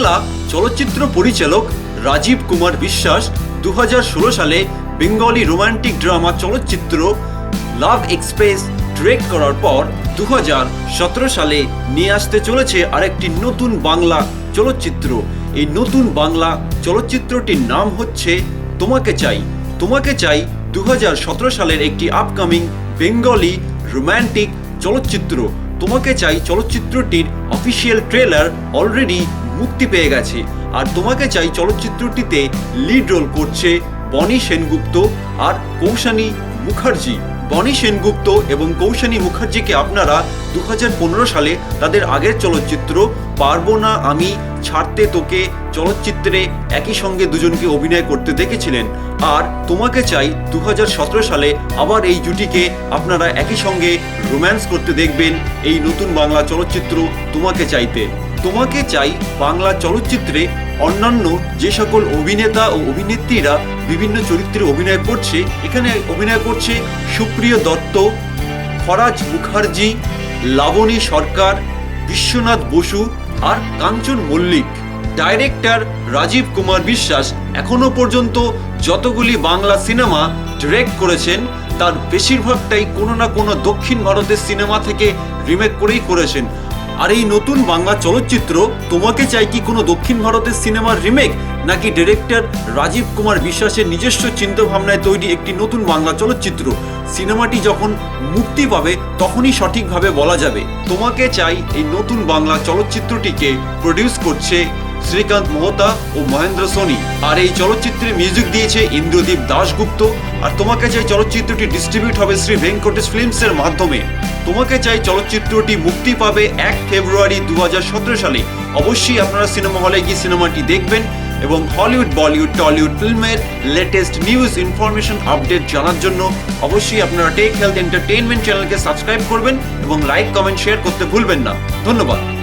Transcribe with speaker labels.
Speaker 1: বাংলা চলচ্চিত্র পরিচালক রাজীব কুমার বিশ্বাস 2016 সালে বেঙ্গলি রোমান্টিক ড্রামা চলচ্চিত্র লাভ এক্সপ্রেস ডিরেক্ট করার পর 2017 সালে নিয়ে আসতে চলেছে আরেকটি নতুন বাংলা চলচ্চিত্র। এই নতুন বাংলা চলচ্চিত্রটির নাম হচ্ছে তোমাকে চাই। তোমাকে চাই 2017 সালের একটি আপকামিং বেঙ্গলি রোমান্টিক চলচ্চিত্র। তোমাকে চাই চলচ্চিত্রটির অফিসিয়াল ট্রেলার অলরেডি মুক্তি পেয়ে গেছে। আর তোমাকে চাই চলচ্চিত্রটিতে লিড রোল করছে বনি সেনগুপ্ত আর কৌশানী মুখার্জি। বনি সেনগুপ্ত এবং কৌশানী মুখার্জিকে আপনারা 2015 সালে তাদের আগের চলচ্চিত্র পারবো না আমি ছাড়তে তোকে চলচ্চিত্রে একই সঙ্গে দুজনকে অভিনয় করতে দেখেছিলেন। আর তোমাকে চাই 2017 সালে আবার এই জুটিকে আপনারা একই সঙ্গে রোম্যান্স করতে দেখবেন এই নতুন বাংলা চলচ্চিত্র তোমাকে চাইতে। তোমাকে চাই বাংলা চলচ্চিত্রে অন্যান্য যে সকল অভিনেতা ও অভিনেত্রীরা বিভিন্ন চরিত্রে অভিনয় করছে, এখানে অভিনয় করছে সুপ্রিয় দত্ত, ফরাজ মুখার্জি, লাবণী সরকার, বিশ্বনাথ বসু আর কাঞ্চন মল্লিক। ডাইরেক্টর রাজীব কুমার বিশ্বাস এখনো পর্যন্ত যতগুলি বাংলা সিনেমা ডিরেক্ট করেছেন তার বেশিরভাগটাই কোনো না কোনো দক্ষিণ ভারতের সিনেমা থেকে রিমেক করেই করেছেন। আর এই নতুন বাংলা চলচ্চিত্র তোমাকে চাই কি কোনো দক্ষিণ ভারতের সিনেমার রিমেক, নাকি ডিরেক্টর রাজীব কুমার বিশ্বাসের নিজস্ব চিন্তাভাবনায় তৈরি একটি নতুন বাংলা চলচ্চিত্র? সিনেমাটি যখন মুক্তি পাবে তখনই সঠিকভাবে বলা যাবে। তোমাকে চাই এই নতুন বাংলা চলচ্চিত্রটিকে প্রডিউস করছে শ্রীকান্ত মোহতা ও মহেন্দ্র সোনি। আর এই চলচ্চিত্রে মিউজিক দিয়েছে ইন্দ্রদীপ দাশগুপ্ত। আর তোমাকে চাই চলচ্চিত্রটি ডিস্ট্রিবিউট হবে শ্রী ভেঙ্কটেশ ফিল্মসের মাধ্যমে। তোমাকে চাই চলচ্চিত্রটি মুক্তি পাবে 1 ফেব্রুয়ারি 2017 সালে। অবশ্যই আপনারা সিনেমা হলে গিয়ে সিনেমাটি দেখবেন এবং হলিউড, বলিউড, টলিউড ফিল্মের লেটেস্ট নিউজ, ইনফরমেশন, আপডেট জানার জন্য অবশ্যই আপনারা টেক হেলথ এন্টারটেইনমেন্ট চ্যানেলকে সাবস্ক্রাইব করবেন এবং লাইক, কমেন্ট, শেয়ার করতে ভুলবেন না। ধন্যবাদ।